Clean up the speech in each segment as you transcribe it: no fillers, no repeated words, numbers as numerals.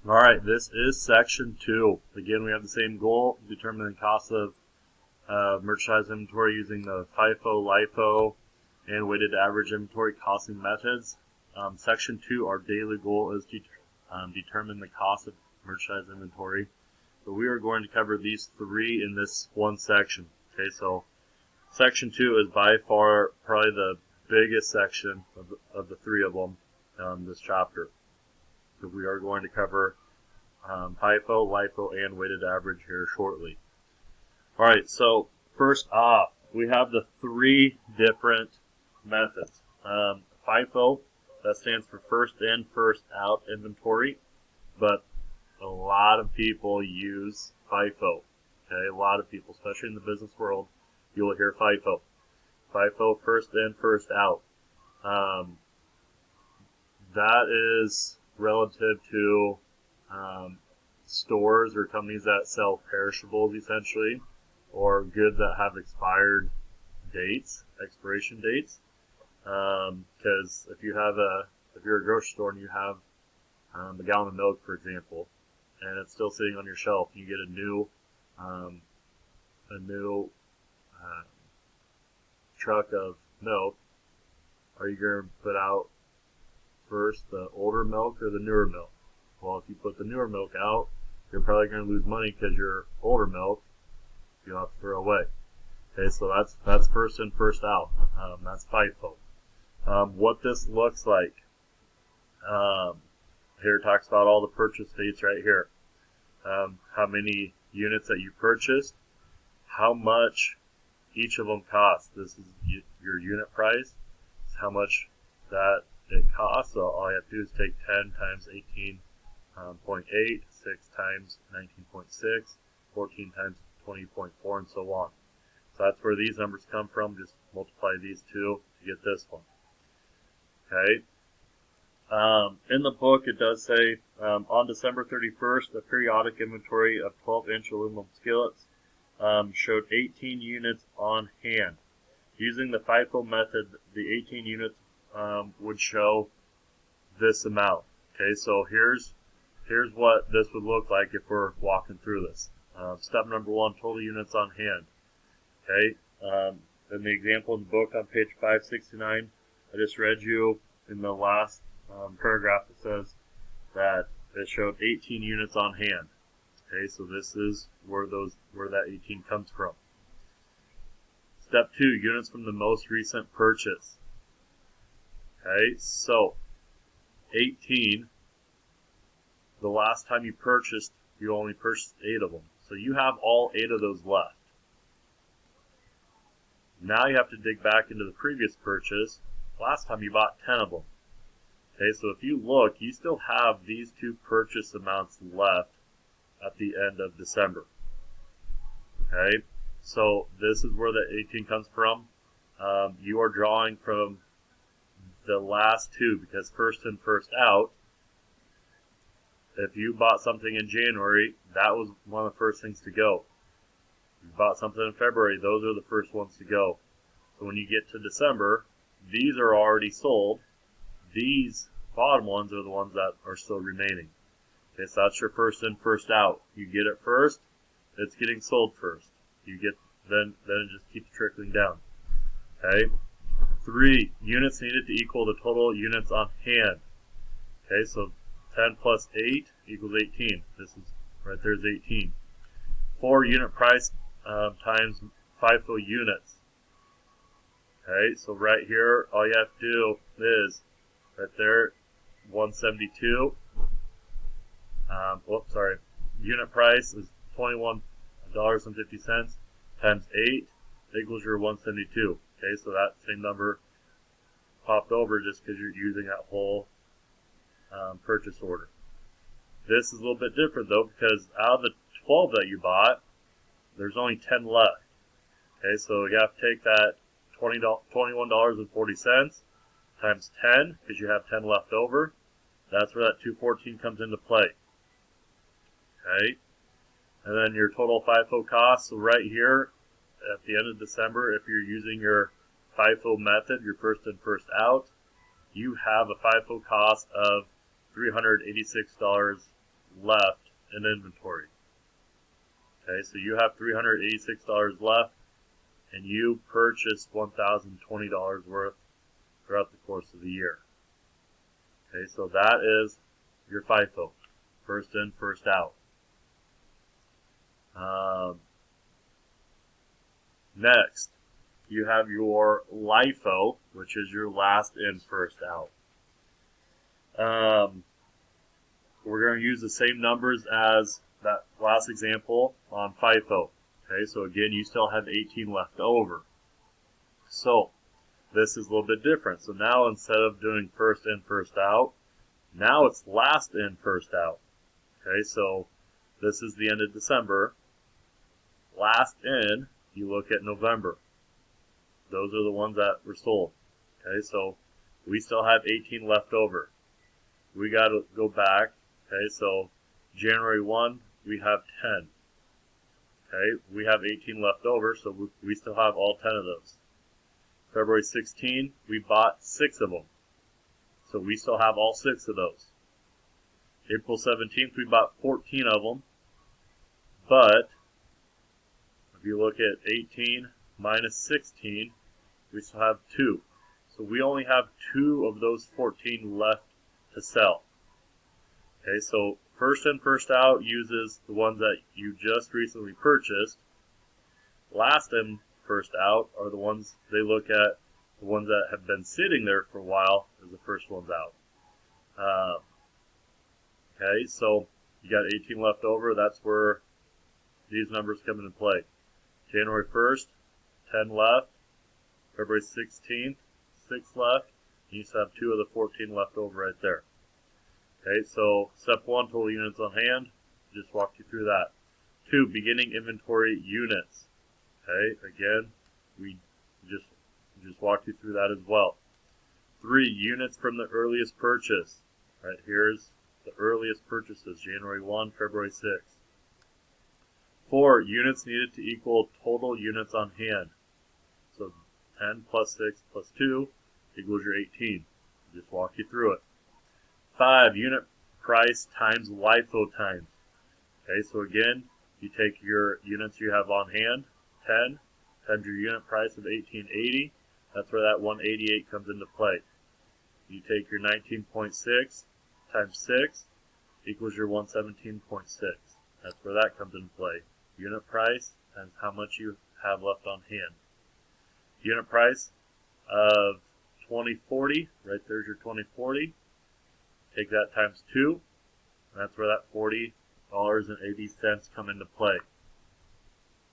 Alright, this is section 2. Again, we have the same goal, determine the cost of merchandise inventory using the FIFO, LIFO, and weighted average inventory costing methods. Section 2, our daily goal is to determine the cost of merchandise inventory. So we are going to cover these 3 in this one section. Okay, so section 2 is by far probably the biggest section of the 3 of them this chapter. So we are going to cover FIFO, LIFO, and weighted average here shortly. Alright, so first off, we have the 3 different methods. FIFO, that stands for first in, first out inventory, but a lot of people use FIFO. Okay, a lot of people, especially in the business world, you will hear FIFO. FIFO, first in, first out. That is relative to stores or companies that sell perishables, essentially, or goods that have expired dates, expiration dates. Because if you're a grocery store and you have a gallon of milk, for example, and it's still sitting on your shelf, you get a new truck of milk. Are you going to put out first the older milk or the newer milk? Well, if you put the newer milk out, you're probably going to lose money because your older milk you'll have to throw away. Okay, so that's first in, first out. That's FIFO. What this looks like, here it talks about all the purchase dates right here. How many units that you purchased, how much each of them cost. This is your unit price. It's how much that it costs. So all you have to do is take 10 times 18.8, 6 times 19.6, 14 times 20.4, and so on. So that's where these numbers come from. Just multiply these two to get this one. Okay. In the book, it does say on December 31st, the periodic inventory of 12-inch aluminum skillets showed 18 units on hand. Using the FIFO method, the 18 units would show this amount. Okay, so here's what this would look like if we're walking through this. Step number 1, total units on hand. Okay, in the example in the book on page 569, I just read you in the last paragraph, it says that it showed 18 units on hand. Okay, so this is where that 18 comes from. Step 2, units from the most recent purchase. Okay, so 18, the last time you purchased, you only purchased 8 of them. So you have all 8 of those left. Now you have to dig back into the previous purchase. Last time you bought 10 of them. Okay, so if you look, you still have these 2 purchase amounts left at the end of December. Okay, so this is where the 18 comes from. You are drawing from the last 2 because first in, first out. If you bought something in January, that was one of the first things to go. If you bought something in February, those are the first ones to go. So when you get to December, these are already sold. These bottom ones are the ones that are still remaining. Okay, so that's your first in, first out. You get it first, it's getting sold first. Then it just keeps trickling down. Okay. 3, units needed to equal the total units on hand. Okay, so 10 plus 8 equals 18. This is right there is 18. 4, unit price times FIFO units. Okay, so right here, all you have to do is right there, 172. Unit price is $21.50 times 8 equals your 172. Okay, so that same number popped over just because you're using that whole purchase order. This is a little bit different though because out of the 12 that you bought, there's only 10 left. Okay, so you have to take that $21.40 times 10 because you have 10 left over. That's where that 214 comes into play. Okay, and then your total FIFO cost. So right here at the end of December, if you're using your FIFO method, your first in, first out, you have a FIFO cost of $386.50. left in inventory. Okay, so you have $386 left, and you purchased $1,020 worth throughout the course of the year. Okay, so that is your FIFO, first in, first out. Next, you have your LIFO, which is your last in, first out. We're going to use the same numbers as that last example on FIFO. Okay, so again, you still have 18 left over. So this is a little bit different. So now instead of doing first in, first out, now it's last in, first out. Okay, so this is the end of December. Last in, you look at November. Those are the ones that were sold. Okay, so we still have 18 left over. We got to go back. Okay, so January 1, we have 10. Okay, we have 18 left over, so we still have all 10 of those. February 16, we bought 6 of them. So we still have all 6 of those. April 17th, we bought 14 of them. But if you look at 18 minus 16, we still have 2. So we only have 2 of those 14 left to sell. Okay, so first in, first out uses the ones that you just recently purchased. Last in, first out are the ones they look at, the ones that have been sitting there for a while as the first ones out. Okay, so you got 18 left over. That's where these numbers come into play. January 1st, 10 left. February 16th, 6 left. You still have 2 of the 14 left over right there. Okay, so step 1, total units on hand. Just walked you through that. 2, beginning inventory units. Okay, again, we just walked you through that as well. 3, units from the earliest purchase. Right, here's the earliest purchases, January 1, February 6. 4, units needed to equal total units on hand. So 10 plus 6 plus 2 equals your 18. Just walk you through it. 5, unit price times LIFO times. Okay, so again, you take your units you have on hand, 10, times your unit price of $18.80. That's where that 188 comes into play. You take your 19.6 times 6 equals your 117.6. That's where that comes into play. Unit price times how much you have left on hand. Unit price of 2040, right there's your 2040. Take that times 2, and that's where that $40.80 come into play.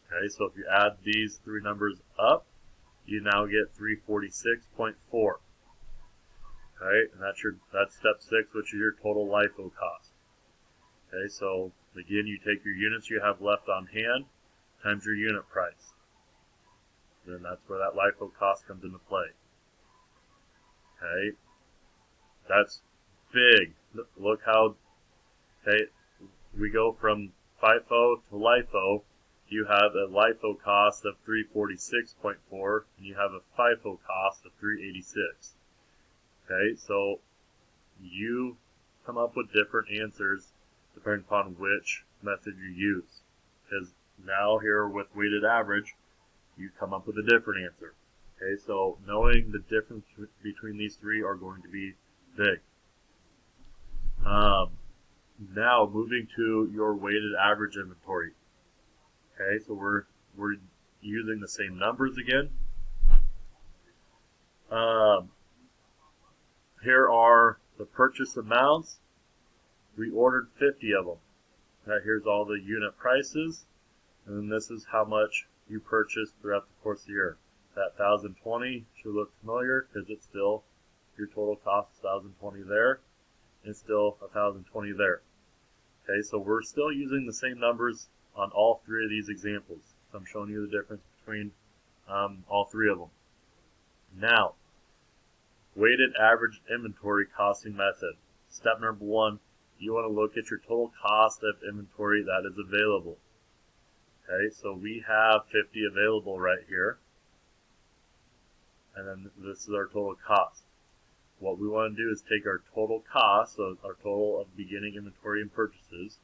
Okay, so if you add these 3 numbers up, you now get 346.4. Okay, and that's step 6, which is your total LIFO cost. Okay, so again, you take your units you have left on hand times your unit price. Then that's where that LIFO cost comes into play. Okay, that's big. Look how, okay, we go from FIFO to LIFO. You have a LIFO cost of 346.4, and you have a FIFO cost of 386. Okay, so you come up with different answers depending upon which method you use. Because now here with weighted average, you come up with a different answer. Okay, so knowing the difference between these 3 are going to be big. Now moving to your weighted average inventory. Okay, so we're using the same numbers again. Here are the purchase amounts. We ordered 50 of them. Now here's all the unit prices, and then this is how much you purchased throughout the course of the year. That 1,020 should look familiar because it's still your total cost is 1,020 there, and it's still 1,020 there. Okay, so we're still using the same numbers on all 3 of these examples. So I'm showing you the difference between all 3 of them. Now, weighted average inventory costing method. Step number 1, you want to look at your total cost of inventory that is available. Okay, so we have 50 available right here. And then this is our total cost. what we want to do is take our total cost, so our total of beginning inventory and purchases,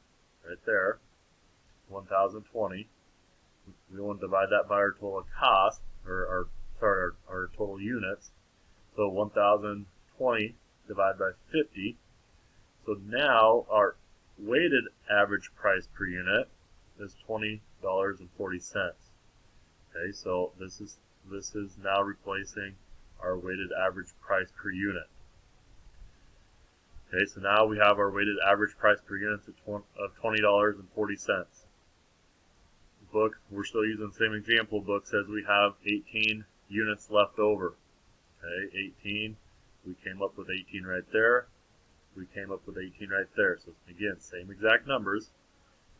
right there, 1,020. We want to divide that by our total cost, or our total units. So 1,020 divided by 50. So now our weighted average price per unit is $20.40. Okay, so this is now replacing our weighted average price per unit. Okay, so now we have our weighted average price per unit of $20.40. Book, we're still using the same example. Book says we have 18 units left over. Okay, 18. We came up with 18 right there. We came up with 18 right there. So again, same exact numbers.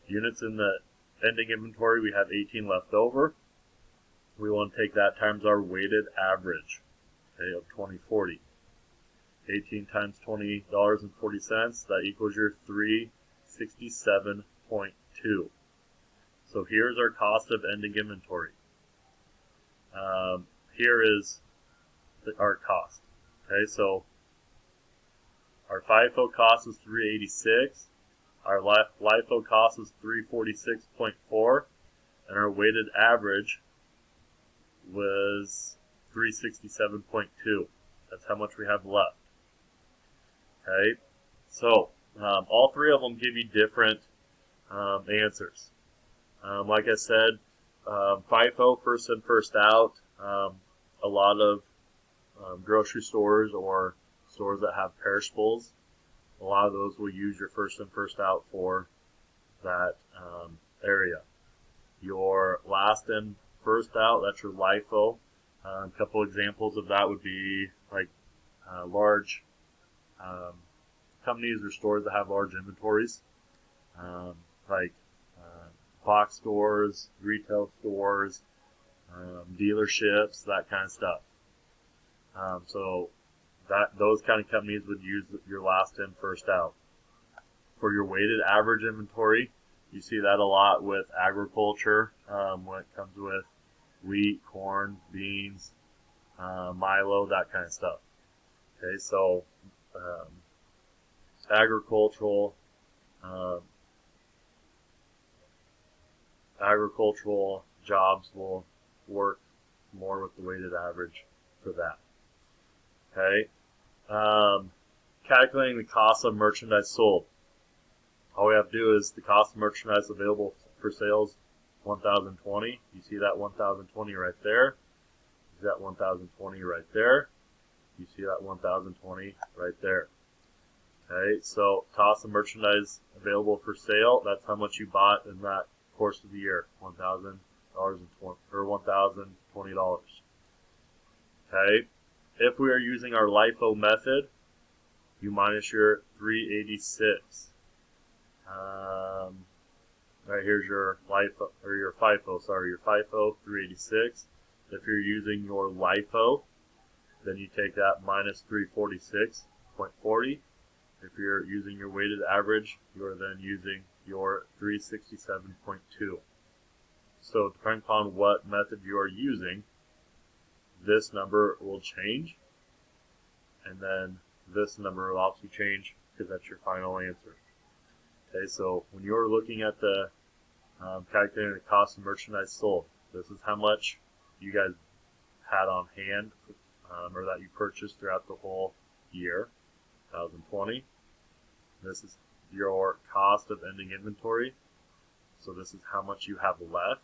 Units in the ending inventory, we have 18 left over. We want to take that times our weighted average, okay, of 2040. 18 times $20.40, that equals your 367.2. So here's our cost of ending inventory. Here is our cost. Okay, so our FIFO cost is $386. Our LIFO cost is $346.4, and our weighted average was $367.2. That's how much we have left. Okay, so all three of them give you different answers. Like I said, FIFO, first in, first out. A lot of grocery stores or stores that have perishables, a lot of those will use your first in, first out for that area. Your last in, first out, that's your LIFO. A couple examples of that would be like large companies or stores that have large inventories, like box stores, retail stores, dealerships, that kind of stuff. So those kind of companies would use your last in, first out. For your weighted average inventory, you see that a lot with agriculture when it comes with wheat, corn, beans, milo, that kind of stuff. Okay, so agricultural jobs will work more with the weighted average for that. Okay, calculating the cost of merchandise sold. All we have to do is the cost of merchandise available for sales, 1,020. You see that 1,020 right there. You see that 1,020 right there. You see that 1,020 right there. Okay, so cost of merchandise available for sale, that's how much you bought in that course of the year, $1,000 or $1,020. Okay, if we are using our LIFO method, you minus your 386. Right here's your LIFO or your FIFO. Sorry, your FIFO 386. If you're using your LIFO, then you take that minus 346.40. If you're using your weighted average, you are then using your 367.2. So depending upon what method you are using, this number will change, and then this number will also change because that's your final answer. Okay, so when you're looking at the calculating the cost of merchandise sold, this is how much you guys had on hand or that you purchased throughout the whole year, 2020. This is your cost of ending inventory. So this is how much you have left,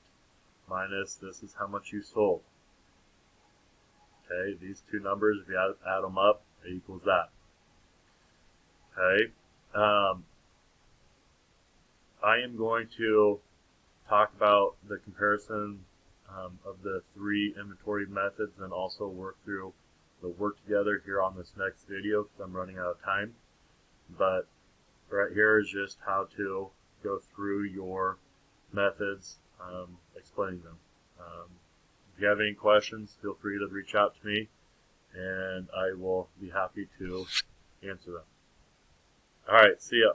minus this is how much you sold. Okay, these two numbers, if you add them up, it equals that. Okay, I am going to talk about the comparison of the three inventory methods and also work through the work together here on this next video because I'm running out of time. But right here is just how to go through your methods, explaining them. If you have any questions, feel free to reach out to me and I will be happy to answer them. All right, see ya.